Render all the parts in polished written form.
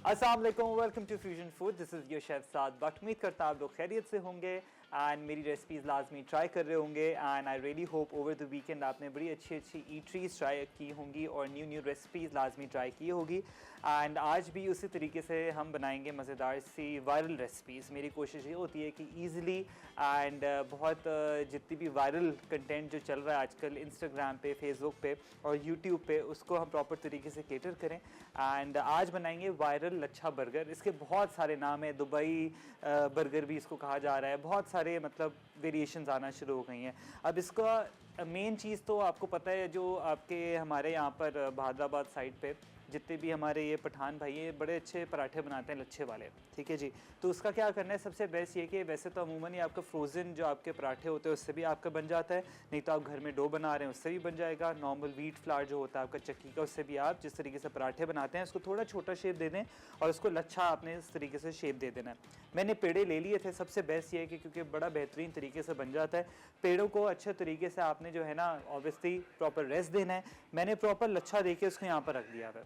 अस्सलाम वालेकुम, welcome to fusion food. This is your chef Saad Butt. उम्मीद करता आप लोग खैरियत से होंगे एंड मेरी रेसिपीज़ लाजमी ट्राई कर रहे होंगे। And I really hope over the weekend आपने बड़ी अच्छी अच्छी ईटरीज ट्राई की होंगी और न्यू रेसिपीज़ लाजमी ट्राई की होगी। एंड आज भी उसी तरीके से हम बनाएंगे मज़ेदार सी वायरल रेसिपीज़। मेरी कोशिश ये होती है कि ईज़िली एंड बहुत जितनी भी वायरल कंटेंट जो चल रहा है आजकल इंस्टाग्राम पे, फेसबुक पे और यूट्यूब पे, उसको हम प्रॉपर तरीके से केटर करें। एंड आज बनाएंगे वायरल लच्छा बर्गर। इसके बहुत सारे नाम हैं, दुबई बर्गर भी इसको कहा जा रहा है, बहुत सारे मतलब वेरिएशंस आना शुरू हो गई हैं। अब इसका मेन चीज़ तो आपको पता है, जो आपके हमारे यहाँ पर बहादराबाद साइड पे जितने भी हमारे ये पठान भाई हैं, बड़े अच्छे पराठे बनाते हैं लच्छे वाले, ठीक है जी। तो उसका क्या करना है, सबसे बेस्ट ये कि वैसे तो अमूमन ही आपका फ्रोज़न जो आपके पराठे होते हैं उससे भी आपका बन जाता है, नहीं तो आप घर में डो बना रहे हैं उससे भी बन जाएगा। नॉर्मल व्हीट फ्लावर जो होता है आपका चक्की का, उससे भी आप जिस तरीके से पराठे बनाते हैं उसको थोड़ा छोटा शेप दे दें और उसको लच्छा आपने इस तरीके से शेप दे देना है। मैंने पेड़े ले लिए थे। सबसे बेस्ट ये है कि क्योंकि बड़ा बेहतरीन तरीके से बन जाता है, पेड़ों को अच्छे तरीके से आपने जो है ना ऑब्वियसली प्रॉपर रेस्ट देना है। मैंने प्रॉपर लच्छा देके उसको यहाँ पर रख दिया है।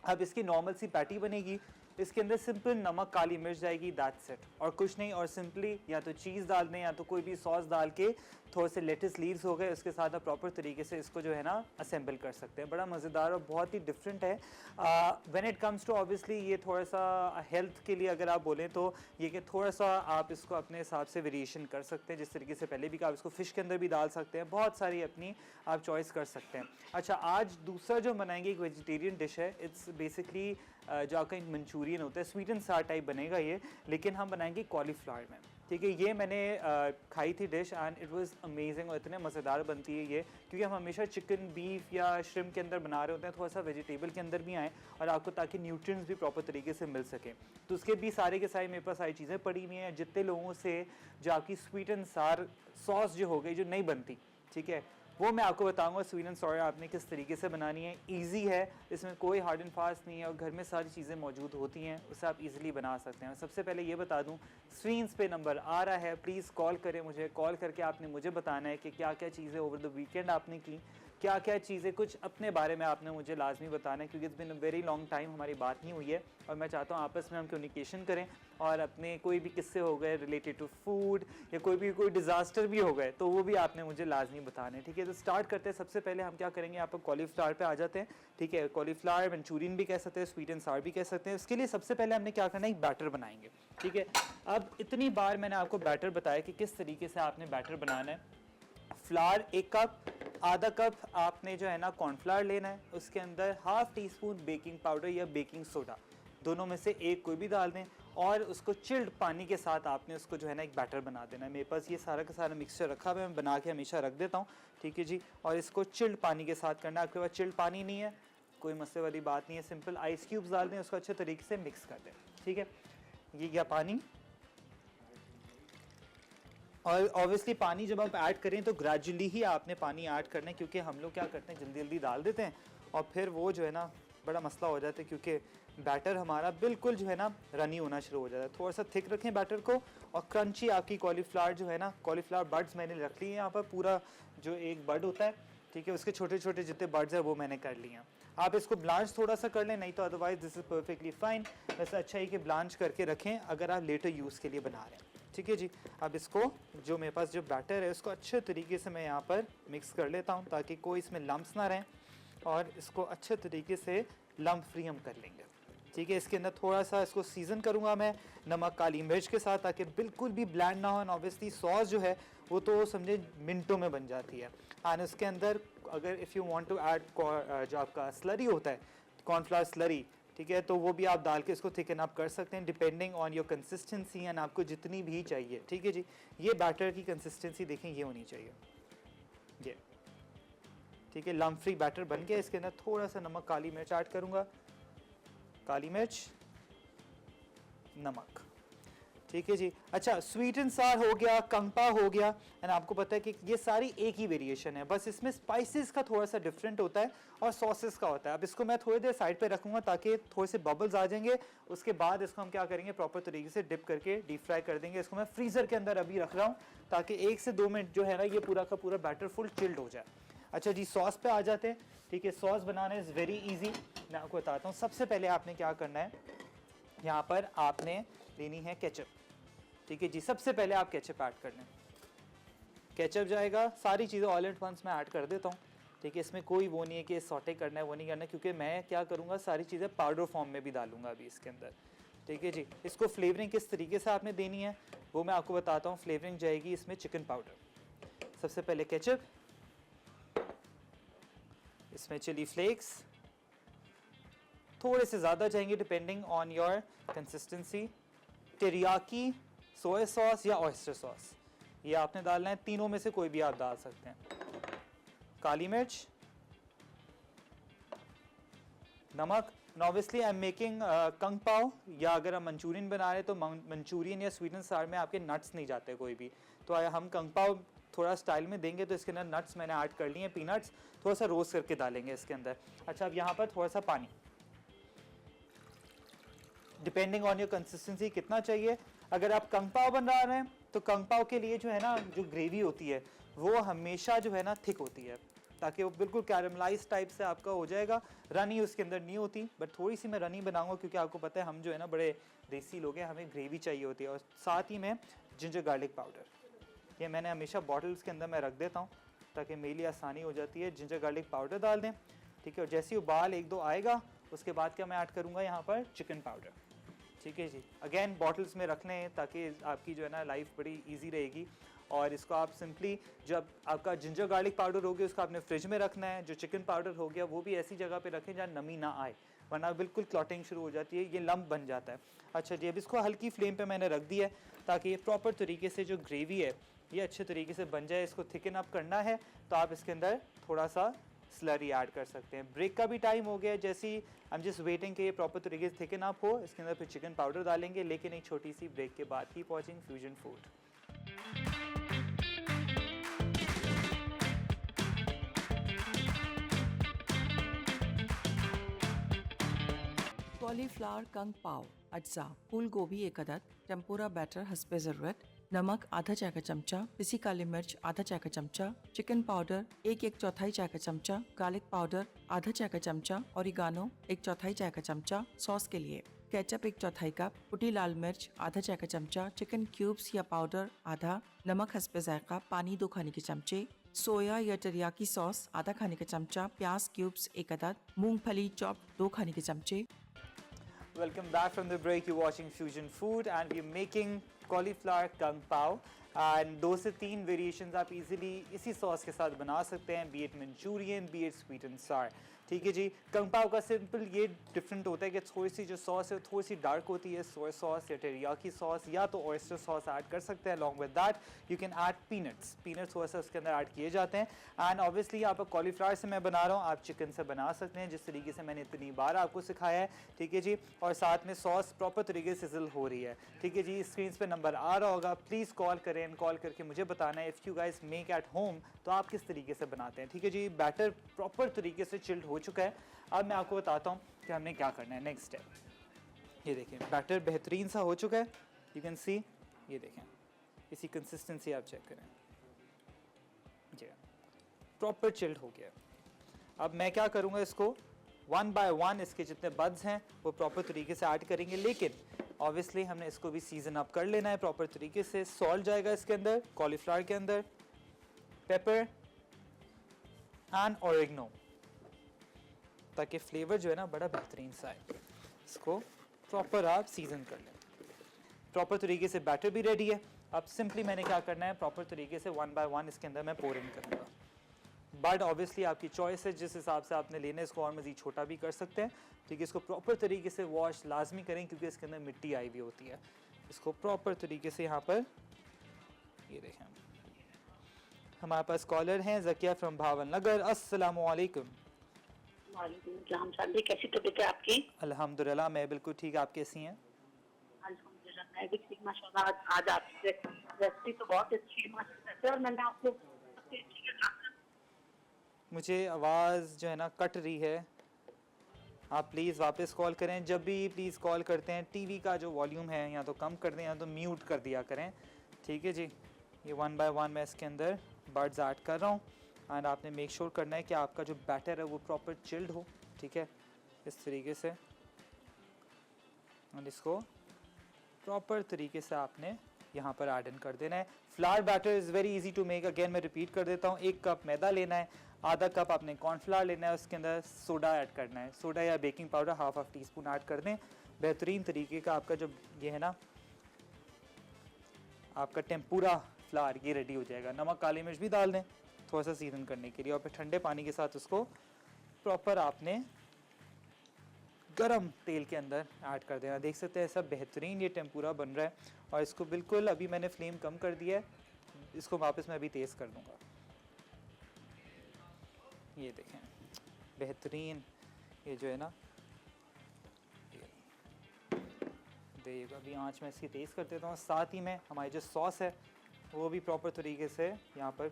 अब इसकी नॉर्मल सी पैटी बनेगी, इसके अंदर सिंपल नमक काली मिर्च जाएगी, दैट्स इट, और कुछ नहीं। और सिंपली या तो चीज़ डाल दें या तो कोई भी सॉस डाल के थोड़े से लेटस लीव्स हो गए उसके साथ आप प्रॉपर तरीके से इसको जो है ना असेंबल कर सकते हैं। बड़ा मज़ेदार और बहुत ही डिफरेंट है। When it comes to obviously ये थोड़ा सा हेल्थ के लिए अगर आप बोलें तो ये कि थोड़ा सा आप इसको अपने हिसाब से वेरिएशन कर सकते हैं। जिस तरीके से पहले भी कहा, आप इसको फ़िश के अंदर भी डाल सकते हैं, बहुत सारी अपनी आप चॉइस कर सकते हैं। अच्छा, आज दूसरा जो बनाएंगे एक वेजिटेरियन डिश है। इट्स बेसिकली जो आपका एक मंचूरियन होता है, स्वीट एंड सार टाइप बनेगा ये, लेकिन हम बनाएंगे कॉलीफ्लावर में, ठीक है। ये मैंने खाई थी dish and it was amazing और इतने मज़ेदार बनती है ये, क्योंकि हम हमेशा चिकन, बीफ या श्रिम्प के अंदर बना रहे होते हैं, थोड़ा सा वेजिटेबल के अंदर भी आए और आपको ताकि न्यूट्रिएंट्स भी प्रॉपर तरीके से मिल सकें। तो उसके भी सारे के सारे मेरे पास सारी चीज़ें पड़ी हुई हैं। जितने लोगों से जो आपकी स्वीट एंड सार सॉस जो हो गई जो नहीं बनती, ठीक है, वो मैं आपको बताऊंगा स्वीट एंड सॉर आपने किस तरीके से बनानी है। इजी है, इसमें कोई हार्ड एंड फास्ट नहीं है और घर में सारी चीज़ें मौजूद होती हैं, उससे आप इजीली बना सकते हैं। सबसे पहले ये बता दूं, स्क्रीन्स पे नंबर आ रहा है, प्लीज़ कॉल करें मुझे। कॉल करके आपने मुझे बताना है कि क्या क्या चीज़ें ओवर द वीकेंड आपने की, क्या क्या चीज़ें, कुछ अपने बारे में आपने मुझे लाजमी बताना है, क्योंकि it's been a very long time हमारी बात नहीं हुई है और मैं चाहता हूँ आपस में हम कम्युनिकेशन करें और अपने कोई भी किस्से हो गए रिलेटेड टू फूड या कोई डिज़ास्टर भी हो गए तो वो भी आपने मुझे लाजमी बताना है, ठीक है। तो स्टार्ट करते हैं। सबसे पहले हम क्या करेंगे, आप कॉलीफ्लावर पे आ जाते हैं, ठीक है। कॉलीफ्लावर मंचूरियन भी कह सकते हैं, स्वीट एंड सार भी कह सकते हैं। इसके लिए सबसे पहले हमने क्या करना है, एक बैटर बनाएंगे, ठीक है। अब इतनी बार मैंने आपको बैटर बताया कि किस तरीके से आपने बैटर बनाना है। फ्लावर 1 कप, आधा कप आपने जो है ना कॉर्नफ्लावर लेना है, उसके अंदर half tea spoon baking powder या बेकिंग सोडा, दोनों में से एक कोई भी डाल दें और उसको चिल्ड पानी के साथ आपने उसको जो है ना एक बैटर बना देना है। मेरे पास ये सारा का सारा मिक्सचर रखा हुआ है, मैं बना के हमेशा रख देता हूँ, ठीक है जी। और इसको चिल्ड पानी के साथ करना है। आपके पास चिल्ड पानी नहीं है, कोई मसले वाली बात नहीं है, सिंपल आइस क्यूब्स डाल दें, उसको अच्छे तरीके से मिक्स कर दें, ठीक है। ये गया पानी। और ऑब्वियसली पानी जब आप ऐड करें तो ग्रेजुअली ही आपने पानी ऐड करना है, क्योंकि हम लोग क्या करते हैं जल्दी जल्दी डाल देते हैं और फिर वो जो है ना बड़ा मसला हो जाता है, क्योंकि बैटर हमारा बिल्कुल जो है ना रनी होना शुरू हो जाता है। थोड़ा सा थिक रखें बैटर को और क्रंची आपकी कॉलीफ्लावर जो है ना, कॉलीफ्लावर बर्ड्स मैंने रख लिए हैं यहाँ पर, पूरा जो एक बर्ड होता है, ठीक है, उसके छोटे छोटे जितने बर्ड्स हैं वो मैंने कर लिए हैं। आप इसको ब्लांच थोड़ा सा कर लें, नहीं तो otherwise this is perfectly fine. वैसे अच्छा है कि ब्लांच करके रखें अगर आप लेटर यूज़ के लिए बना रहे हैं, ठीक है जी। अब इसको जो मेरे पास जो बैटर है उसको अच्छे तरीके से मैं यहाँ पर मिक्स कर लेता हूँ ताकि कोई इसमें लम्प्स ना रहें और इसको अच्छे तरीके से लम्प फ्री हम कर लेंगे, ठीक है। इसके अंदर थोड़ा सा इसको सीज़न करूँगा मैं नमक काली मिर्च के साथ, ताकि बिल्कुल भी ब्लैंड ना हो। ऑब्वियसली सॉस जो है वो तो समझे मिनटों में बन जाती है। एंड उसके अंदर अगर if you want to add जो आपका स्लरी होता है, कॉर्नफ्लावर स्लरी, ठीक है, तो वो भी आप डाल के इसको थिकन अप कर सकते हैं depending on your consistency and आपको जितनी भी चाहिए, ठीक है जी। ये बैटर की कंसिस्टेंसी देखें ये होनी चाहिए, ये ठीक है। लम्प फ्री बैटर बन गया। इसके अंदर थोड़ा सा नमक काली मिर्च ऐड करूँगा, काली मिर्च, नमक, ठीक है जी। अच्छा, स्वीट एंड सार हो गया, कंपा हो गया, एंड आपको पता है कि ये सारी एक ही वेरिएशन है, बस इसमें स्पाइसेस का थोड़ा सा डिफरेंट होता है और सॉसेस का होता है। अब इसको मैं थोड़ी देर साइड पे रखूंगा ताकि थोड़े से बबल्स आ जाएंगे, उसके बाद इसको हम क्या करेंगे प्रॉपर तरीके से डिप करके डीप फ्राई कर देंगे। इसको मैं फ्रीज़र के अंदर अभी रख रहा हूँ ताकि 1 से 2 मिनट जो है ना ये पूरा का पूरा बैटर फुल चिल्ड हो जाए। अच्छा जी, सॉस पे आ जाते हैं, ठीक है। Sauce banana is very easy, मैं आपको बताता हूँ। सबसे पहले आपने क्या करना है, यहाँ पर आपने लेनी है केचप, ठीक है जी। सबसे पहले आप केचप ऐड कर लें, केचप जाएगा, सारी चीज़ें ऑल एट वंस मैं ऐड कर देता हूँ, ठीक है। इसमें कोई वो नहीं है कि सॉटे करना है, वो नहीं करना है, क्योंकि मैं क्या करूँगा सारी चीज़ें पाउडर फॉर्म में भी डालूंगा अभी इसके अंदर, ठीक है जी। इसको फ्लेवरिंग किस तरीके से आपने देनी है वो मैं आपको बताता हूँ। फ्लेवरिंग जाएगी इसमें चिकन पाउडर, सबसे पहले केचप, इसमें चिली फ्लेक्स थोड़े से ज़्यादा जाएंगे depending on your consistency, teriyaki, soya sauce या ऑयस्टर सॉस, ये आपने डालना है, तीनों में से कोई भी आप डाल सकते हैं। काली मिर्च, नमक। Obviously I am making kung pao, या अगर हम मंचूरियन बना रहे हैं तो मंचूरियन या स्वीट एंड सावर में आपके नट्स नहीं जाते कोई भी, तो हम कंग पाव थोड़ा स्टाइल में देंगे तो इसके अंदर नट्स मैंने ऐड कर लिए हैं, पीनट्स थोड़ा सा रोस्ट करके डालेंगे इसके अंदर। अच्छा, अब यहाँ पर थोड़ा सा पानी, डिपेंडिंग ऑन योर कंसिस्टेंसी कितना चाहिए। अगर आप कंग पाव बना रहे हैं तो कंग पाव के लिए जो है ना, जो ग्रेवी होती है वो हमेशा जो है ना थिक होती है, ताकि वो बिल्कुल कैरमलाइज टाइप से आपका हो जाएगा। रनी उसके अंदर नहीं होती, बट थोड़ी सी मैं रनी बनाऊंगा क्योंकि आपको पता है हम जो है ना बड़े देसी लोग हैं, हमें ग्रेवी चाहिए होती है। और साथ ही में जिंजर गार्लिक पाउडर, ये मैंने हमेशा बॉटल्स के अंदर मैं रख देता हूँ ताकि मेरे लिए आसानी हो जाती है। जिंजर गार्लिक पाउडर डाल दें, ठीक है। और जैसे ही उबाल एक दो आएगा उसके बाद क्या मैं ऐड करूँगा यहाँ पर चिकन पाउडर, ठीक है जी। अगेन बॉटल्स में रख लें ताकि आपकी जो है ना लाइफ बड़ी इजी रहेगी। और इसको आप सिंपली, जब आपका जिंजर गार्लिक पाउडर हो गया उसको आपने फ्रिज में रखना है, जो चिकन पाउडर हो गया वो भी ऐसी जगह पे रखें जहाँ नमी ना आए, वरना बिल्कुल क्लॉटिंग शुरू हो जाती है, ये लम्प बन जाता है। अच्छा जी, अब इसको हल्की फ्लेम पे मैंने रख दिया है ताकि ये प्रॉपर तरीके से जो ग्रेवी है ये अच्छे तरीके से बन जाए। इसको थिकन अप करना है तो आप इसके अंदर थोड़ा सा स्लरी ऐड कर सकते हैं। ब्रेक का भी टाइम हो गया, जैसे ही आई एम जस्ट वेटिंग कि ये प्रॉपर तरीके से थिकन अप हो, इसके अंदर फिर चिकन पाउडर डालेंगे, लेकिन एक छोटी सी ब्रेक के बाद। Keep watching fusion food. Cauliflower kung pao अज्जा, फूल गोभी 1 अदद, टेम्पुरा बैटर हस्बे ज़रूरत, नमक आधा चाय का चमचा, पिसी काली मिर्च आधा चाय का चमचा, चिकन पाउडर 1/4 चाय का चमचा, गार्लिक पाउडर आधा चाय का चमचा, ओरिगानो 1/4 चाय का चमचा। सॉस के लिए केचप 1/4 कप, कुटी लाल मिर्च आधा चाय का चमचा, चिकन क्यूब्स या पाउडर आधा, नमक हस्बे जायका पानी 2 खाने के चमचे, सोया या टेरियाकी सॉस आधा खाने का चमचा, प्याज क्यूब्स 1 अदद, मूंगफली चॉप 2 खाने के चमचे। Welcome back from the break. You're watching Fusion Food and we're making cauliflower kung pao. And 2 से 3 वेरिएशंस आप इजीली इसी सॉस के साथ बना सकते हैं, B it Manchurian, B it sweet and सावर, ठीक है जी। कंग पाव का सिंपल ये डिफरेंट होता है कि थोड़ी सी जो सॉस है थोड़ी सी डार्क होती है, सोया सॉस या टेरियाकी सॉस या तो ऑयस्टर सॉस ऐड कर सकते हैं। Along with that you can add peanuts, peanuts थोड़ा सा उसके अंदर ऐड किए जाते हैं। एंड ऑब्वियसली आप कॉलीफ्लावर से मैं बना रहा हूँ, आप चिकन से बना सकते हैं, जिस तरीके से मैंने इतनी बार आपको सिखाया है, ठीक है जी। और साथ में सॉस प्रॉपर तरीके से सिजल हो रही है, ठीक है जी। स्क्रीन पे नंबर आ रहा होगा, प्लीज़ कॉल करें, कॉल करके मुझे बताना है if you guys make at home तो आप किस तरीके से बनाते हैं, ठीक है जी। बैटर प्रॉपर तरीके से चिल्ड हो चुका है। अब मैं आपको बताता हूँ कि हमने क्या करना है नेक्स्ट स्टेप। ये देखें बैटर बेहतरीन सा हो चुका है, यू कैन सी, ये देखें इसी कंसिस्टेंसी आप चेक करें, जी प्रॉपर चिल्ड हो गया। अब मैं क्या करूँगा, इसको 1 बाय 1 इसके जितने बड्स हैं वो प्रॉपर तरीके से ऐड करेंगे, लेकिन ऑब्वियसली हमने इसको भी सीजन अप कर लेना है प्रॉपर तरीके से। सॉल्ट जाएगा इसके अंदर, कॉलीफ्लावर के अंदर, पेपर एंड ऑरिगनो, ताकि फ्लेवर जो है ना बड़ा बेहतरीन सा है। इसको प्रॉपर आप सीजन कर लें। प्रॉपर तरीके से बैटर भी रेडी है। अब सिंपली मैंने क्या करना है, प्रॉपर तरीके से 1 बाय 1 इसके अंदर मैं पोर इन करूँगा। बट ऑब्वियसली आपकी चॉइस है, जिस हिसाब से आपने लेना है इसको और मज़ीद छोटा भी कर सकते हैं, ठीक है। इसको प्रॉपर तरीके से वॉश लाजमी करें क्योंकि इसके अंदर मिट्टी आई हुई होती है। इसको प्रॉपर तरीके से यहाँ पर, ये देखें हमारे पास कॉलर हैं ज़किया फ्रॉम भावन नगर। अस्सलामु अलैकुम। वालेकुम सलाम। कैसी तबीयत है आपकी? अल्हम्दुलिल्लाह मैं बिल्कुल ठीक, आप कैसी हैं? अल्हम्दुलिल्लाह मैं भी ठीक माशाल्लाह। आज आपकी रेसिपी तो बहुत अच्छी है माशाल्लाह, और मैंने आपको मुझे आवाज़ जो है ना कट रही है, आप प्लीज़ वापस कॉल करें। जब भी प्लीज़ कॉल करते हैं टीवी का जो वॉल्यूम है या तो कम कर दें या तो म्यूट कर दिया करें, ठीक है जी। ये 1 बाय 1 मैं इसके अंदर बर्ड्स ऐड कर रहा हूँ एंड आपने मेक श्योर करना है कि आपका जो बैटर है वो प्रॉपर चिल्ड हो, ठीक है, इस तरीके से। और इसको प्रॉपर तरीके से आपने यहाँ पर ऐड इन कर देना है। Flour batter is very easy to make. Again मैं रिपीट कर देता हूँ, 1 कप मैदा लेना है, आधा कप आपने कॉर्नफ्लावर लेना है, उसके अंदर सोडा ऐड करना है, सोडा या baking powder half teaspoon add कर दें। बेहतरीन तरीके का आपका जो ये है ना आपका टेम्पुरा फ्लावर ये रेडी हो जाएगा। नमक काली मिर्च भी डाल दें थोड़ा सा सीजन करने के लिए, और फिर ठंडे पानी के साथ उसको प्रॉपर आपने गरम तेल के अंदर ऐड कर देना। देख सकते हैं सब बेहतरीन ये टेम्पुरा बन रहा है, और इसको बिल्कुल अभी मैंने फ्लेम कम कर दिया है, इसको वापस मैं अभी तेज़ कर दूंगा। ये देखें बेहतरीन ये जो है ना, देखिएगा अभी आंच में इसकी तेज़ कर देता हूँ। साथ ही में हमारी जो सॉस है वो भी प्रॉपर तरीके से यहाँ पर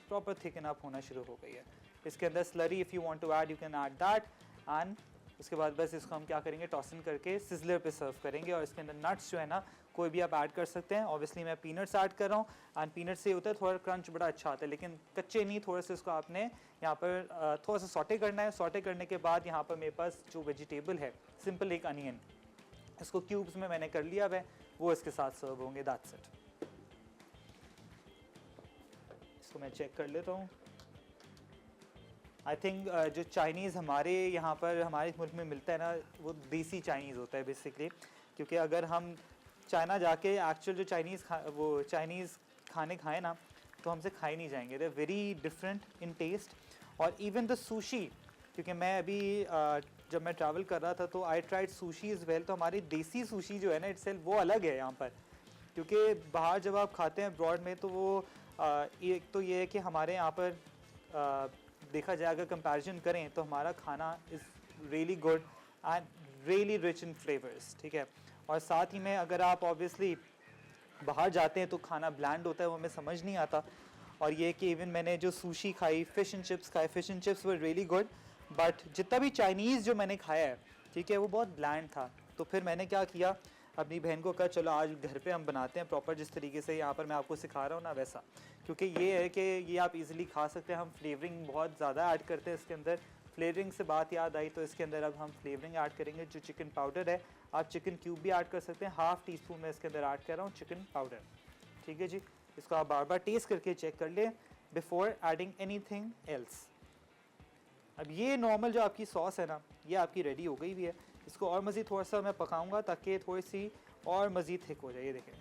प्रॉपर थिकन अप होना शुरू हो गई है। इसके अंदर slurry if you want to add you can add that, and उसके बाद बस इसको हम क्या करेंगे, टॉसन करके सिजलर पे सर्व करेंगे। और इसके अंदर नट्स जो है ना कोई भी आप ऐड कर सकते हैं। ऑब्वियसली मैं पीनट्स ऐड कर रहा हूँ, एंड पीनट से होता है थोड़ा क्रंच बड़ा अच्छा आता है, लेकिन कच्चे नहीं, थोड़ा सा इसको आपने यहाँ पर थोड़ा सा सॉटे करना है। सॉटे करने के बाद यहाँ पर मेरे पास जो वेजिटेबल है सिंपल एक अनियन, इसको क्यूब्स में मैंने कर लिया है, वो इसके साथ सर्व होंगे। That's it. इसको मैं चेक कर लेता हूँ। आई थिंक जो चाइनीज़ हमारे यहाँ पर हमारे मुल्क में मिलता है ना वो देसी चाइनीज़ होता है बेसिकली, क्योंकि अगर हम चाइना जाके एक्चुअल जो चाइनीज़ खाने खाएं ना तो हमसे खाए नहीं जाएंगे। They very different in test. और इवन द सुशी, क्योंकि मैं अभी जब मैं ट्रैवल कर रहा था तो I tried sushi is well, तो हमारी देसी सुशी जो है ना इट्सेल्फ वो अलग है यहाँ पर, क्योंकि बाहर जब आप खाते हैं अब्रॉड में तो वो एक तो ये है कि हमारे यहाँ पर देखा जाए अगर कंपैरिजन करें तो हमारा खाना is really good and really rich in flavours, ठीक है। और साथ ही में अगर आप ऑब्वियसली बाहर जाते हैं तो खाना ब्लैंड होता है, वो हमें समझ नहीं आता। और ये कि इवन मैंने जो सुशी खाई, फ़िश एंड चिप्स खाए, fish and chips were really good, but जितना भी चाइनीज़ जो मैंने खाया है, ठीक है, वो बहुत ब्लैंड था। तो फिर मैंने क्या किया, अपनी बहन को कहा चलो आज घर पे हम बनाते हैं प्रॉपर जिस तरीके से यहाँ पर मैं आपको सिखा रहा हूँ ना वैसा, क्योंकि ये है कि ये आप इजीली खा सकते हैं। हम फ्लेवरिंग बहुत ज़्यादा ऐड करते हैं इसके अंदर। फ्लेवरिंग से बात याद आई तो इसके अंदर अब हम फ्लेवरिंग ऐड करेंगे। जो चिकन पाउडर है आप चिकन क्यूब भी ऐड कर सकते हैं, हाफ़ टीस्पून में इसके अंदर ऐड कर रहा हूँ चिकन पाउडर, ठीक है जी। इसको आप बार बार टेस्ट करके चेक कर लें बिफोर एडिंग एनीथिंग एल्स। अब ये नॉर्मल जो आपकी सॉस है ना ये आपकी रेडी हो गई भी है। इसको और मज़ीद थोड़ा सा मैं पकाऊंगा ताकि थोड़ी सी और मज़ीद थिक हो जाए। ये देखें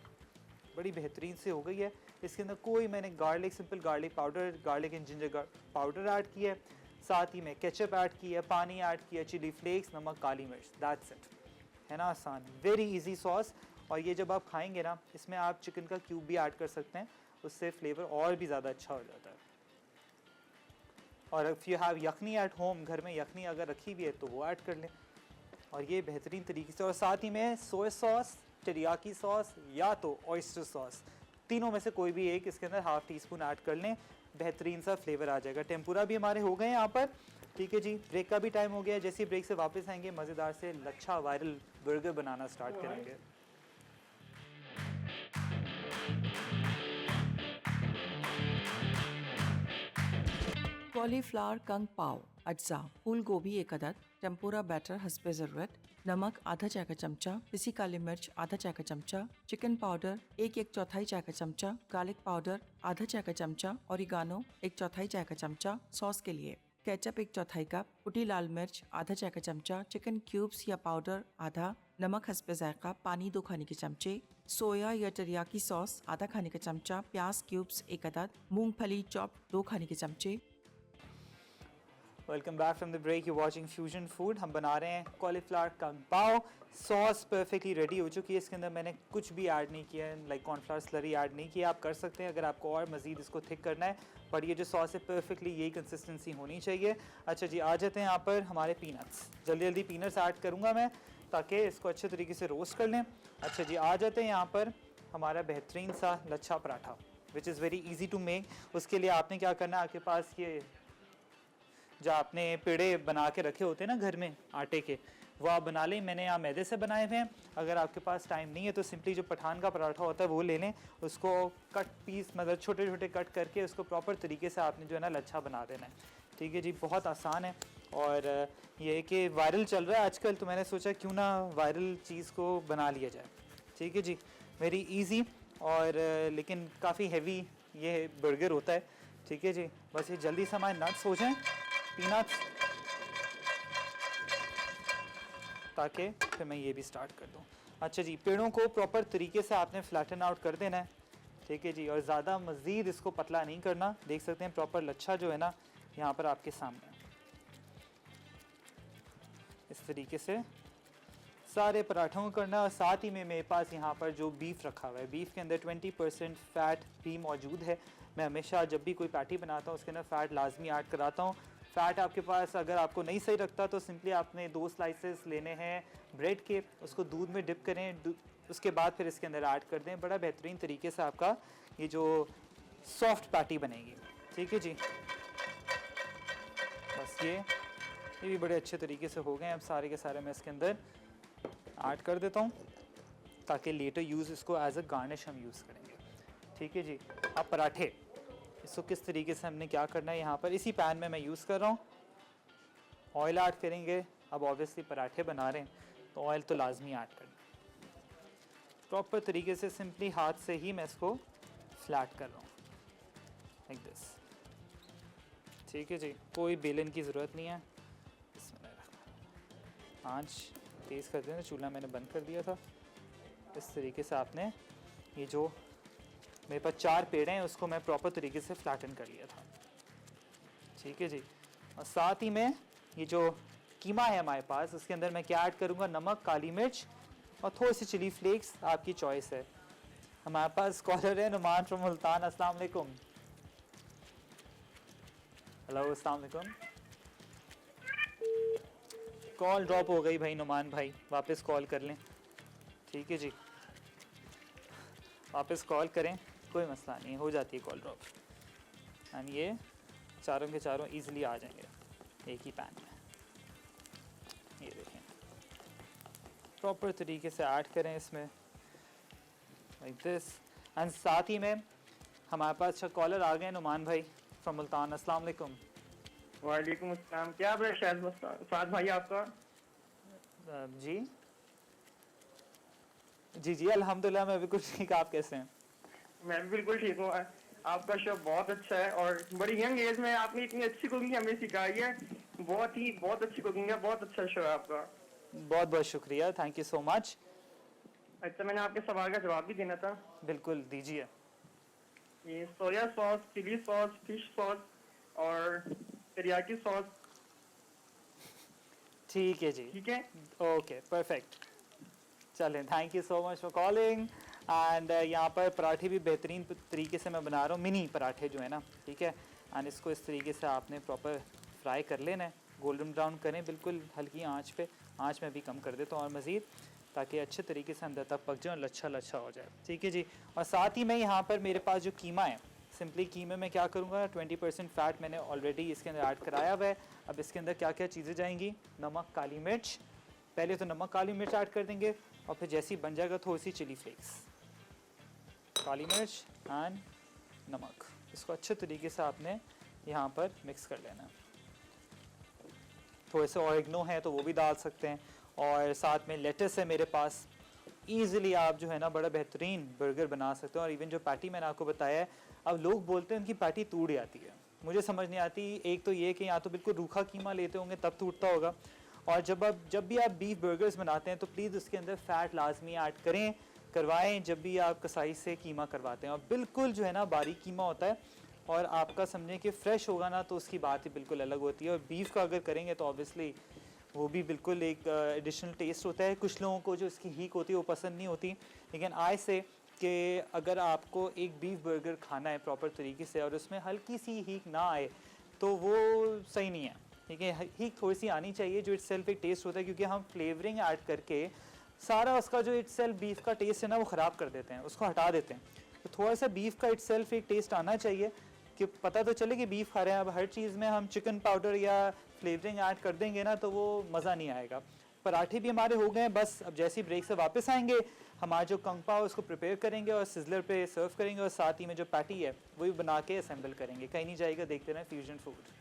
बड़ी बेहतरीन से हो गई है। इसके अंदर कोई मैंने garlic, simple garlic powder, garlic and ginger powder add किया है, साथ ही में केचप ऐड किया, पानी ऐड किया, चिली फ्लेक्स, नमक, काली मिर्च, दैट्स इट। है ना आसान, वेरी इजी सॉस। और ये जब आप खाएंगे ना इसमें आप चिकन का क्यूब भी ऐड कर सकते हैं, उससे फ्लेवर और भी ज़्यादा अच्छा हो जाता है। और if you have yakhni at home, घर में यखनी अगर रखी हुई है तो वो ऐड कर लें। और ये बेहतरीन तरीके से, और साथ ही में सोया सॉस, टेरियाकी सॉस या तो ऑयस्टर सॉस, तीनों में से कोई भी एक इसके अंदर हाफ़ टीस्पून ऐड कर लें, बेहतरीन सा फ्लेवर आ जाएगा। टेम्पुरा भी हमारे हो गए हैं यहाँ पर, ठीक है जी। ब्रेक का भी टाइम हो गया है, जैसे ही ब्रेक से वापस आएंगे मज़ेदार से लच्छा वायरल बर्गर बनाना स्टार्ट करेंगे। कॉलीफ्लावर कंग पाव अज्जा, फूल गोभी 1 अदद, टेम्पुरा बैटर हस्बे ज़रूरत, नमक आधा चाय का चमचा, पिसी काली मिर्च आधा चाय का चमचा, चिकन पाउडर 1/4 चाय का चमचा, गार्लिक पाउडर आधा चाय का चमचा, ओरिगानो 1/4 चाय का चमचा। सॉस के लिए केचप 1/4 कप, कुटी लाल मिर्च आधा चाय का चमचा, चिकन क्यूब्स या पाउडर आधा, नमक हस्बे जायका पानी 2 खाने के चमचे, सोया या टेरियाकी सॉस आधा खाने का चमचा, प्याज क्यूब्स 1 अदद, मूंगफली चॉप 2 खाने के चमचे। Welcome back from the break, you watching fusion food. हम बना रहे हैं cauliflower kung pao. Sauce perfectly ready हो चुकी है, इसके अंदर मैंने कुछ भी ऐड नहीं किया है, लाइक कॉर्नफ्लावर स्लरी ऐड नहीं किया। आप कर सकते हैं अगर आपको और मज़ीद इसको थिक करना है, बट ये जो सॉस है परफेक्टली यही कंसिस्टेंसी होनी चाहिए। अच्छा जी, आ जाते हैं यहाँ पर हमारे पीनट्स। जल्दी जल्दी पीनट्स ऐड करूँगा मैं ताकि इसको अच्छे तरीके से रोस्ट कर लें। अच्छा जी, आ जाते हैं यहाँ पर हमारा बेहतरीन सा lachha paratha, which is very easy to make. उसके लिए आपने क्या करना है, आपके पास ये जो आपने पेड़े बना के रखे होते हैं ना घर में आटे के, वो आप बना लें। मैंने यहाँ मैदे से बनाए हुए हैं। अगर आपके पास टाइम नहीं है तो सिंपली जो पठान का पराठा होता है वो ले लें, उसको कट पीस मतलब छोटे छोटे कट करके उसको प्रॉपर तरीके से आपने जो है ना लच्छा बना देना है, ठीक है जी। बहुत आसान है। और ये कि वायरल चल रहा है आजकल, तो मैंने सोचा क्यों ना वायरल चीज़ को बना लिया जाए। ठीक है जी, वेरी इजी और लेकिन काफ़ी हैवी ये बर्गर होता है। ठीक है जी, बस ये जल्दी से हमारे नट्स हो जाएं, पीनट्स, ताकि फिर मैं ये भी स्टार्ट कर दूँ। अच्छा जी, पेड़ों को प्रॉपर तरीके से आपने फ्लैटन आउट कर देना है। ठीक है जी, और ज़्यादा मज़ीद इसको पतला नहीं करना। देख सकते हैं प्रॉपर लच्छा जो है ना यहाँ पर आपके सामने इस तरीके से सारे पराठों को करना है। और साथ ही में मेरे पास यहाँ पर जो बीफ रखा हुआ है, बीफ के अंदर 20% फ़ैट भी मौजूद है। मैं हमेशा जब भी कोई पैटी बनाता हूँ उसके अंदर फ़ैट लाजमी ऐड कराता हूँ। फ़ैट आपके पास अगर आपको नहीं सही रखता तो सिंपली आपने 2 स्लाइसेस लेने हैं ब्रेड के, उसको दूध में डिप करें, उसके बाद फिर इसके अंदर ऐड कर दें। बड़ा बेहतरीन तरीके से आपका ये जो सॉफ्ट पैटी बनेगी। ठीक है जी, बस ये भी बड़े अच्छे तरीके से हो गए। अब सारे के सारे मैं इसके अंदर ऐड कर देता हूँ ताकि लेटर यूज़ इसको एज अ गार्निश हम यूज़ करेंगे। ठीक है जी, अब पराठे इसको किस तरीके से हमने क्या करना है, यहाँ पर इसी पैन में मैं यूज़ कर रहा हूँ। ऑयल ऐड करेंगे। अब ऑब्वियसली पराठे बना रहे हैं तो ऑयल तो लाजमी ऐड करना। प्रॉपर तरीके से सिंपली हाथ से ही मैं इसको फ्लैट कर रहा हूँ लाइक दिस। ठीक है जी, कोई बेलन की ज़रूरत नहीं है। आँच तेज़ कर देना, चूल्हा मैंने बंद कर दिया था। इस तरीके से आपने ये जो मेरे पास 4 पेड़ हैं उसको मैं प्रॉपर तरीके से फ्लैटन कर लिया था। ठीक है जी, और साथ ही में ये जो कीमा है हमारे पास उसके अंदर मैं क्या ऐड करूँगा, नमक, काली मिर्च और थोड़ी सी चिली फ्लेक्स, आपकी चॉइस है। हमारे पास कॉलर है नुमान फ्रॉम मुल्तान। अस्सलाम वालेकुम। हेलो, अस्सलाम वालेकुम। कॉल ड्रॉप हो गई भाई नुमान भाई, वापस कॉल कर लें। ठीक है जी, वापस कॉल करें, कोई मसला नहीं, हो जाती है कॉल ड्रॉप। एंड ये चारों के चारों इजीली आ जाएंगे एक ही पैन में। ये देखें, प्रॉपर तरीके से ऐड करें इसमें लाइक दिस। एंड साथ ही में हमारे पास अच्छा कॉलर आ गए नुमान भाई फ्रॉम मुल्तान। अस्सलाम वालेकुम। वालेकुम अस्सलाम। क्या आप शायद साद भाई आपका? जी जी जी, अल्हम्दुलिल्लाह मैं बिल्कुल ठीक। आप कैसे हैं? मैं भी बिल्कुल ठीक हूँ। आपका शो बहुत अच्छा है और बड़ी यंग एज में आपने इतनी अच्छी कुकिंग हमें सिखाई है। बहुत अच्छी कुकिंग है, बहुत अच्छा शो है आपका। बहुत बहुत शुक्रिया, थैंक यू सो मच। अच्छा, मैंने आपके सवाल का जवाब भी देना था। बिल्कुल दीजिए। ये soya sauce, chili sauce, fish sauce और टेरियाकी सॉस। ठीक है जी, ठीक है, ओके परफेक्ट। चलें, thank you so much for calling. And यहाँ पर पराठे भी बेहतरीन तरीके से मैं बना रहा हूँ, मिनी पराठे जो है ना। ठीक है, एंड इसको इस तरीके से आपने प्रॉपर फ्राई कर लेना है, गोल्डन ब्राउन करें बिल्कुल हल्की आंच पे। आंच में भी कम कर देता हूँ और मज़ीद, ताकि अच्छे तरीके से अंदर तक पक जाए और लच्छा लच्छा हो जाए। ठीक है जी, और साथ ही में यहाँ पर मेरे पास जो कीमा है, सिंपली कीमे में क्या करूँगा, 20% फ़ैट मैंने ऑलरेडी इसके अंदर ऐड कराया हुआ है। अब इसके अंदर क्या क्या चीज़ें जाएंगी, नमक, काली मिर्च। पहले तो नमक काली मिर्च ऐड कर देंगे और फिर जैसे ही बन जाएगा थोड़ी सी चिली फ्लेक्स, काली मिर्च एंड नमक। इसको अच्छे तरीके से आपने यहाँ पर मिक्स कर लेना है। थोड़े से ऑरिगनो है तो वो भी डाल सकते हैं, और साथ में लेटस है मेरे पास। ईज़िली आप जो है ना बड़ा बेहतरीन बर्गर बना सकते हो। और इवन जो पैटी मैंने आपको बताया है, अब लोग बोलते हैं उनकी पैटी टूट जाती है, मुझे समझ नहीं आती। एक तो ये कि या तो बिल्कुल रूखा कीमा लेते होंगे तब टूटता होगा, और जब भी आप बीफ बर्गर्स बनाते हैं तो प्लीज़ उसके अंदर फ़ैट लाजमी ऐड करवाएं जब भी आप कसाई से कीमा करवाते हैं। और बिल्कुल जो है ना बारीक कीमा होता है, और आपका समझें कि फ़्रेश होगा ना तो उसकी बात ही बिल्कुल अलग होती है। और बीफ का अगर करेंगे तो ऑब्वियसली वो भी बिल्कुल एक एडिशनल टेस्ट होता है। कुछ लोगों को जो इसकी हीक होती है वो पसंद नहीं होती, लेकिन आई से कि अगर आपको एक बीफ बर्गर खाना है प्रॉपर तरीके से और उसमें हल्की सी हीक ना आए तो वो सही नहीं है। ठीक है, हीक थोड़ी सी आनी चाहिए, जो इटसेल्फ एक टेस्ट होता है, क्योंकि हम फ्लेवरिंग ऐड करके सारा उसका जो इटसेल्फ बीफ का टेस्ट है ना वो ख़राब कर देते हैं, उसको हटा देते हैं। तो थोड़ा सा बीफ का इटसेल्फ एक टेस्ट आना चाहिए कि पता तो चले कि बीफ खा रहे हैं। अब हर चीज़ में हम चिकन पाउडर या फ्लेवरिंग ऐड कर देंगे ना तो वो मज़ा नहीं आएगा। पराठे भी हमारे हो गए हैं, बस अब जैसे ही ब्रेक से वापस आएंगे हमारा जो कंग पाव उसको प्रिपेयर करेंगे और सिजलर पे सर्व करेंगे, और साथ ही में जो पैटी है वो भी बना के असेंबल करेंगे। कहीं नहीं जाएगा, देखते रहें fusion food.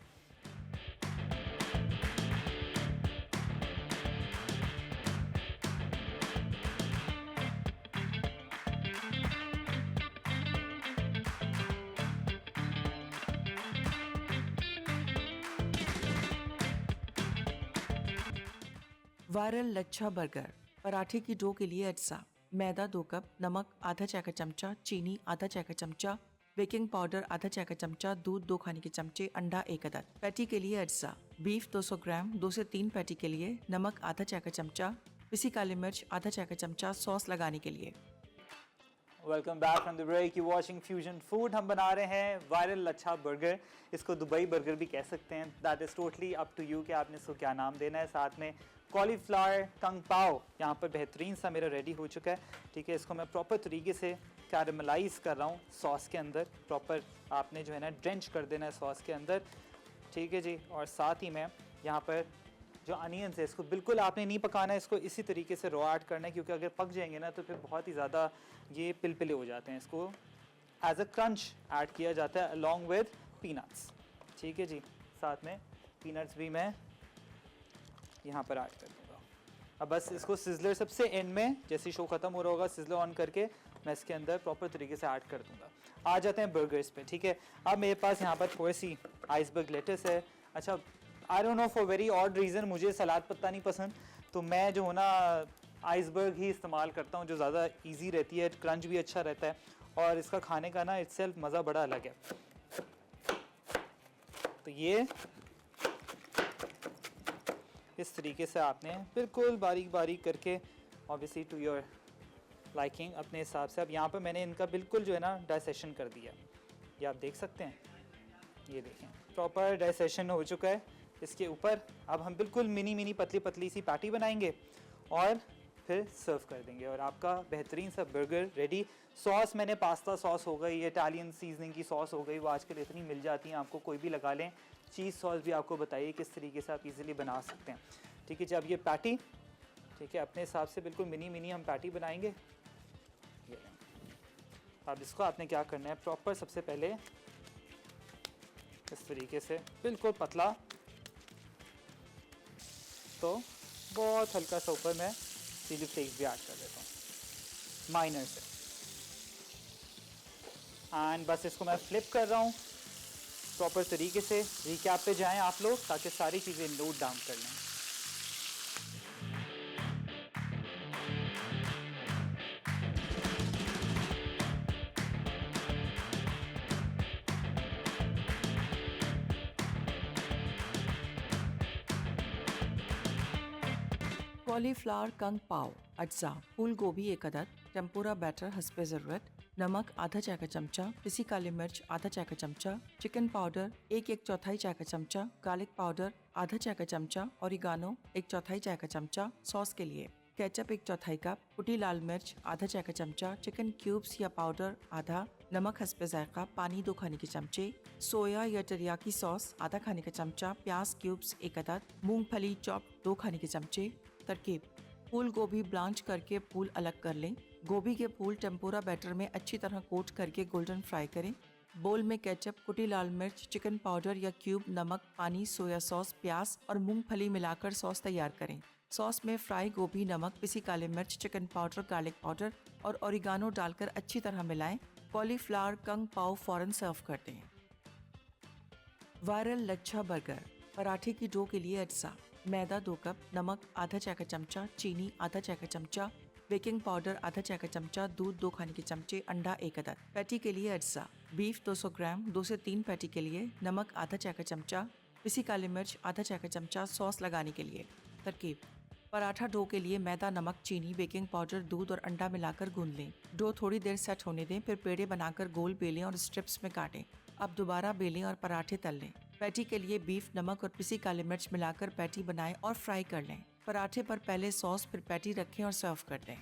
Viral lachha burger. पराठे की डो के लिए अज्जा: मैदा 2 कप, नमक आधा चाय का चमचा, चीनी आधा चाय का चमचा, बेकिंग पाउडर आधा चाय का चमचा, दूध 2 खाने के चमचे, अंडा 1 अदद। पैटी के लिए अज्जा: बीफ 200 ग्राम, 2 से 3 पैटी के लिए, नमक आधा चाय का चमचा, पिसी काली मिर्च आधा चाय का चमचा, सॉस लगाने के लिए। Welcome back from the break, you watching fusion food. हम बना रहे हैं वायरल लच्छा बर्गर। इसको दुबई बर्गर भी कह सकते हैं। That is totally up to you कि आपने इसको क्या नाम देना है। साथ में कॉलीफ्लावर कंग पाओ यहाँ पर बेहतरीन सा मेरा रेडी हो चुका है। ठीक है, इसको मैं प्रॉपर तरीके से कैरमलाइज कर रहा हूँ सॉस के अंदर। प्रॉपर आपने जो है ना ड्रेंच कर देना है सॉस के अंदर। ठीक है जी, और साथ ही में यहाँ पर जो अनियंस है इसको बिल्कुल आपने नहीं पकाना है, इसको इसी तरीके से रॉ ऐड करना है, क्योंकि अगर पक जाएंगे ना तो फिर बहुत ही ज़्यादा ये पिलपिले हो जाते हैं। इसको एज अ क्रंच ऐड किया जाता है अलॉन्ग विद पीनट्स। ठीक है जी, साथ में पीनट्स भी मैं यहाँ पर ऐड कर दूँगा। अब बस इसको सिजलर सबसे एंड में, जैसे शो ख़त्म हो रहा होगा, सिजलर ऑन करके मैं इसके अंदर प्रॉपर तरीके से ऐड कर दूँगा। आ जाते हैं बर्गर्स पे। ठीक है, अब मेरे पास यहाँ पर थोड़ी सी आइसबर्ग लेटस है। अच्छा, I don't know for very odd reason मुझे सलाद पत्ता नहीं पसंद, तो मैं जो है ना आइसबर्ग ही इस्तेमाल करता हूँ, जो ज़्यादा इजी रहती है, क्रंच भी अच्छा रहता है और इसका खाने का ना इटसेल्फ मज़ा बड़ा अलग है। तो ये इस तरीके से आपने बिल्कुल बारीक बारीक करके, ऑब्वियसली टू योर लाइकिंग, अपने हिसाब से। अब यहाँ पर मैंने इनका बिल्कुल जो है ना डाइसेशन कर दिया, ये आप देख सकते हैं। ये देखें, प्रॉपर डाइसेशन हो चुका है इसके ऊपर। अब हम बिल्कुल मिनी पतली पतली सी पैटी बनाएंगे और फिर सर्व कर देंगे और आपका बेहतरीन सा बर्गर रेडी। सॉस मैंने पास्ता सॉस हो गई, इटालियन सीजनिंग की सॉस हो गई, वो आजकल इतनी मिल जाती हैं, आपको कोई भी लगा लें। चीज़ सॉस भी आपको बताइए किस तरीके से आप इजीली बना सकते हैं। ठीक है, जब ये पैटी, ठीक है, अपने हिसाब से बिल्कुल मिनी हम पैटी बनाएंगे। ये अब इसको आपने क्या करना है, प्रॉपर सबसे पहले इस तरीके से बिल्कुल पतला, तो बहुत हल्का सा ऊपर मैं चिली फ्लेक्स भी ऐड कर देता हूँ माइनर से। एंड बस इसको मैं फ्लिप कर रहा हूँ प्रॉपर तरीके से। रिकैप पे जाएं आप लोग ताकि सारी चीज़ें नोट डाउन कर लें। कॉलीफ्लावर कंग पाव अज्जा: फूल गोभी 1 अदद, टेम्पुरा बैटर हस्बे ज़रूरत, नमक आधा चाय का चमचा, पिसी काली मिर्च आधा चाय का चमचा, चिकन पाउडर 1/4 चाय का चमचा, गार्लिक पाउडर आधा चाय का चमचा, ओरिगानो 1/4 चाय का चमचा। सॉस के लिए केचप 1/4 कप, कुटी लाल मिर्च आधा चाय का चमचा, चिकन क्यूब्स या पाउडर आधा, नमक हस्बे जायका, पानी 2 खाने के चमचे, सोया या टेरियाकी सॉस आधा खाने का चमचा, प्याज क्यूब्स 1 अदद, मूंगफली चॉप 2 खाने के चमचे। तरकीब: फूल गोभी ब्लांच करके फूल अलग कर लें। गोभी के फूल टेम्पुरा बैटर में अच्छी तरह कोट करके गोल्डन फ्राई करें। बोल में केचप, कुटी लाल मिर्च, चिकन पाउडर या क्यूब, नमक, पानी, सोया सॉस, प्याज और मूंगफली मिलाकर सॉस तैयार करें। सॉस में फ्राई गोभी, नमक, पिसी काली मिर्च, चिकन पाउडर, गार्लिक पाउडर और ओरिगानो डालकर अच्छी तरह मिलाएं। कॉलीफ्लावर कंग पाव फौरन सर्व कर दें। Viral lachha burger. पराठे की डो के लिए अज्जा: मैदा 2 कप, नमक आधा चाय का चमचा, चीनी आधा चाय का चमचा, बेकिंग पाउडर आधा चाय का चमचा, दूध 2 खाने के चमचे, अंडा 1 अदद। पैटी के लिए अज्जा: बीफ 200 ग्राम, 2 से 3 पैटी के लिए, नमक आधा चाय का चमचा, पिसी काली मिर्च आधा चाय का चमचा, सॉस लगाने के लिए। तरकीब: पराठा डो के लिए मैदा, नमक, चीनी, बेकिंग पाउडर, दूध और अंडा मिलाकर गूंद लें। डो थोड़ी देर सेट होने दें, फिर पेड़े बनाकर गोल बेलें और स्ट्रिप्स में काटें। अब दोबारा बेलें और पराठे तल लें। पैटी के लिए बीफ, नमक और पिसी काली मिर्च मिलाकर पैटी बनाएं और फ्राई कर लें। पराठे पर पहले सॉस फिर पैटी रखें और सर्व कर दें।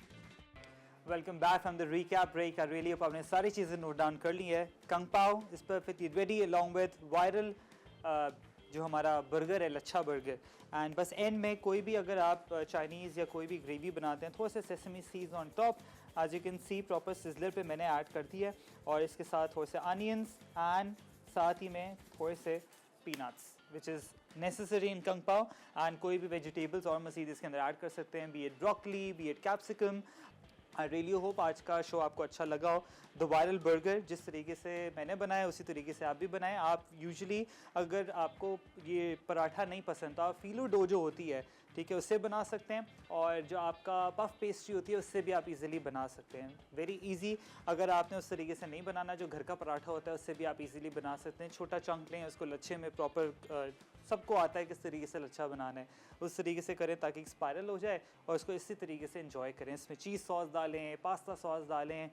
Welcome back from the recap break. I really hope आपने सारी चीज़ें नोट डाउन कर ली है। Kung pao is perfectly ready along with viral जो हमारा बर्गर है, लच्छा बर्गर। एंड बस एंड में कोई भी अगर आप चाइनीज़ या कोई भी ग्रेवी बनाते हैं, थोड़ा सा sesame seeds on top, as you can see proper sizzler पे मैंने ऐड कर दिया है। और इसके साथ थोड़े से अनियंस एंड साथ ही में थोड़े से peanuts which is necessary in Kang pav. And कोई भी वेजिटेबल्स और मज़ीद इसके अंदर ऐड कर सकते हैं, B it broccoli, B it capsicum, I really hope आज का शो आपको अच्छा लगा हो। द वायरल बर्गर जिस तरीके से मैंने बनाया उसी तरीके से आप भी बनाएं। आप यूजुअली अगर आपको ये पराठा नहीं पसंद तो आप फीलो डो जो होती है, ठीक है, उससे बना सकते हैं, और जो आपका पफ पेस्ट्री होती है उससे भी आप इजीली बना सकते हैं। Very easy. अगर आपने उस तरीके से नहीं बनाना, जो घर का पराठा होता है उससे भी आप इजीली बना सकते हैं। छोटा चंक लें, उसको लच्छे में प्रॉपर, सबको आता है किस तरीके से लच्छा बनाना है, उस तरीके से करें ताकि एक स्पायरल हो जाए, और उसको इसी तरीके से एंजॉय करें। इसमें चीज़ सॉस डालें, पास्ता सॉस डालें,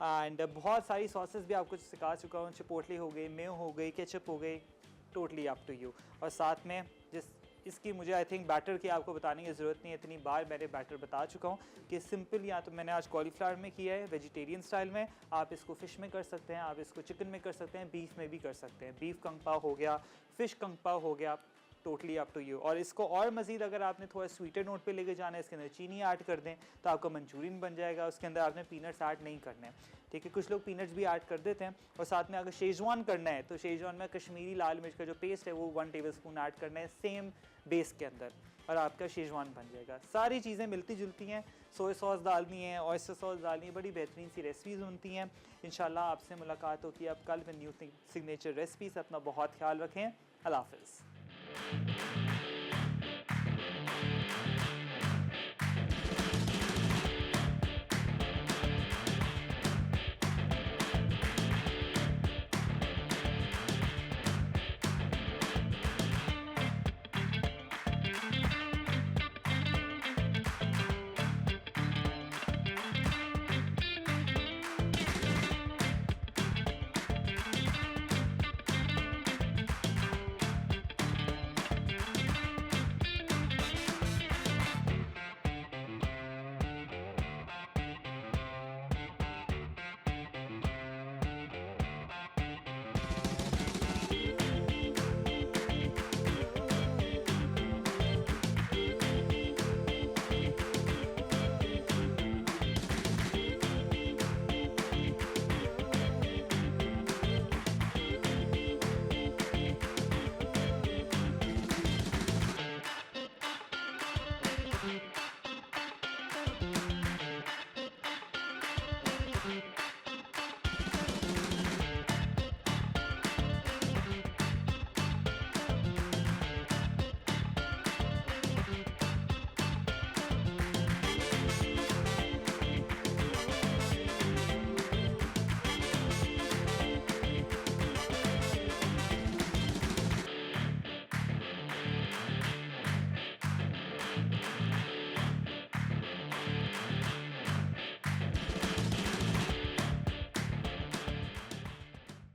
एंड बहुत सारी सॉसेस भी आपको सिखा चुका हूँ। चिपोटली हो गई, मेयो हो गई, केचप हो गई, टोटली अप टू यू। और साथ में इसकी मुझे आई थिंक बैटर की आपको बताने की ज़रूरत नहीं है, इतनी बार मैंने बैटर बता चुका हूँ कि सिंपल, या तो मैंने आज कॉलीफ्लावर में किया है वेजिटेरियन स्टाइल में, आप इसको फ़िश में कर सकते हैं, आप इसको चिकन में कर सकते हैं, बीफ में भी कर सकते हैं। बीफ कंग पाव हो गया, फ़िश कंग पाव हो गया, टोटली अप टू यू। और इसको और मज़ीद अगर आपने थोड़ा स्वीटर नोट पे लेके जाना है, इसके अंदर चीनी ऐड कर दें तो आपका मंचूरियन बन जाएगा। उसके अंदर आपने पीनट्स ऐड नहीं करने हैं, ठीक है। कुछ लोग पीनट्स भी ऐड कर देते हैं। और साथ में अगर शेजवान करना है तो शेजवान में कश्मीरी लाल मिर्च का जो पेस्ट है वो 1 टेबलस्पून ऐड करना है सेम बेस के अंदर, और आपका शेजवान बन जाएगा। सारी चीज़ें मिलती जुलती हैं। सोया सॉस डालनी है, ऑयस्टर सॉस डालनी है, बड़ी बेहतरीन सी रेसिपीज़ बनती हैं। इंशाल्लाह आपसे मुलाकात होती है अब कल में न्यू सिग्नेचर रेसिपीज़। अपना बहुत ख्याल रखें। अल्लाह हाफ़िज़।